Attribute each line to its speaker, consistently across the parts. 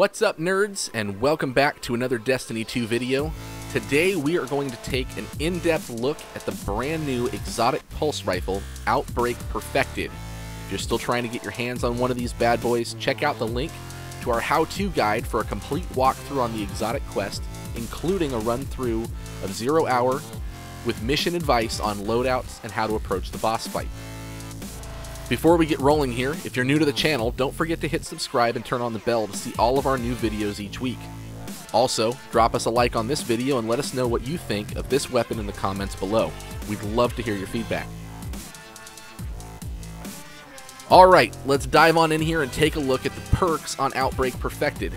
Speaker 1: What's up, nerds, and welcome back to another Destiny 2 video. Today we are going to take an in-depth look at the brand new exotic pulse rifle, Outbreak Perfected. If you're still trying to get your hands on one of these bad boys, check out the link to our how-to guide for a complete walkthrough on the exotic quest, including a run-through of 0 Hour with mission advice on loadouts and how to approach the boss fight. Before we get rolling here, if you're new to the channel, don't forget to hit subscribe and turn on the bell to see all of our new videos each week. Also, drop us a like on this video and let us know what you think of this weapon in the comments below. We'd love to hear your feedback. Alright, let's dive on in here and take a look at the perks on Outbreak Perfected.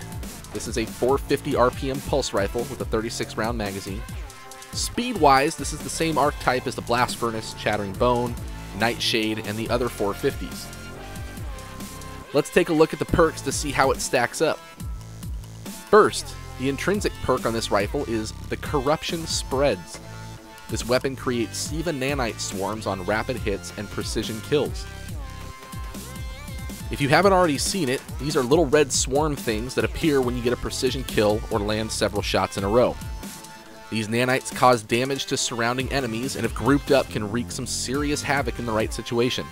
Speaker 1: This is a 450 RPM pulse rifle with a 36 round magazine. Speed-wise, this is the same archetype as the Blast Furnace, Chattering Bone, Nightshade, and the other 450s. Let's take a look at the perks to see how it stacks up. First, the intrinsic perk on this rifle is the Corruption Spreads. This weapon creates Siva nanite swarms on rapid hits and precision kills. If you haven't already seen it, these are little red swarm things that appear when you get a precision kill or land several shots in a row. These nanites cause damage to surrounding enemies, and if grouped up can wreak some serious havoc in the right situation.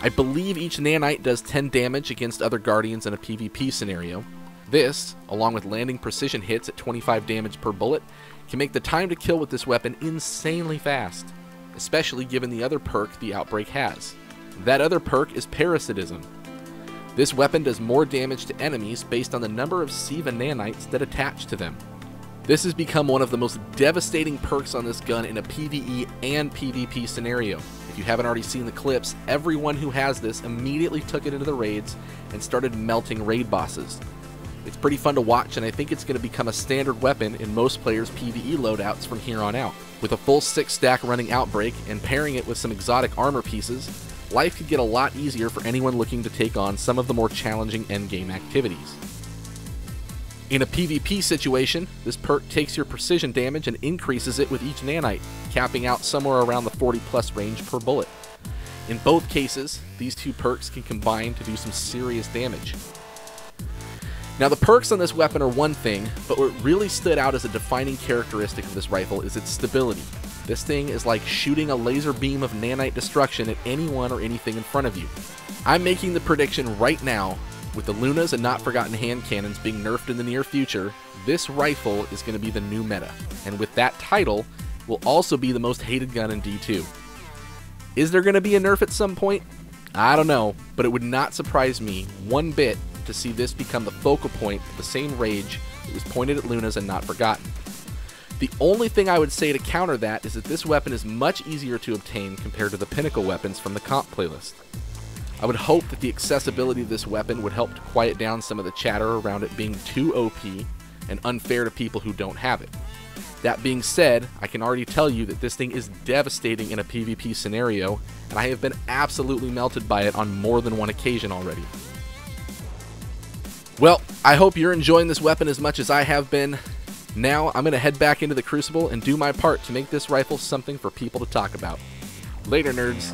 Speaker 1: I believe each nanite does 10 damage against other guardians in a PvP scenario. This, along with landing precision hits at 25 damage per bullet, can make the time to kill with this weapon insanely fast, especially given the other perk the Outbreak has. That other perk is Parasitism. This weapon does more damage to enemies based on the number of Siva nanites that attach to them. This has become one of the most devastating perks on this gun in a PvE and PvP scenario. If you haven't already seen the clips, everyone who has this immediately took it into the raids and started melting raid bosses. It's pretty fun to watch, and I think it's going to become a standard weapon in most players' PvE loadouts from here on out. With a full 6-stack running Outbreak and pairing it with some exotic armor pieces, life could get a lot easier for anyone looking to take on some of the more challenging endgame activities. In a PvP situation, this perk takes your precision damage and increases it with each nanite, capping out somewhere around the 40+ range per bullet. In both cases, these two perks can combine to do some serious damage. Now, the perks on this weapon are one thing, but what really stood out as a defining characteristic of this rifle is its stability. This thing is like shooting a laser beam of nanite destruction at anyone or anything in front of you. I'm making the prediction right now, with the Lunas and Not Forgotten hand cannons being nerfed in the near future, this rifle is going to be the new meta, and with that title, will also be the most hated gun in D2. Is there going to be a nerf at some point? I don't know, but it would not surprise me one bit to see this become the focal point of the same rage that was pointed at Lunas and Not Forgotten. The only thing I would say to counter that is that this weapon is much easier to obtain compared to the pinnacle weapons from the comp playlist. I would hope that the accessibility of this weapon would help to quiet down some of the chatter around it being too OP and unfair to people who don't have it. That being said, I can already tell you that this thing is devastating in a PvP scenario, and I have been absolutely melted by it on more than one occasion already. Well, I hope you're enjoying this weapon as much as I have been. Now, I'm going to head back into the Crucible and do my part to make this rifle something for people to talk about. Later, nerds.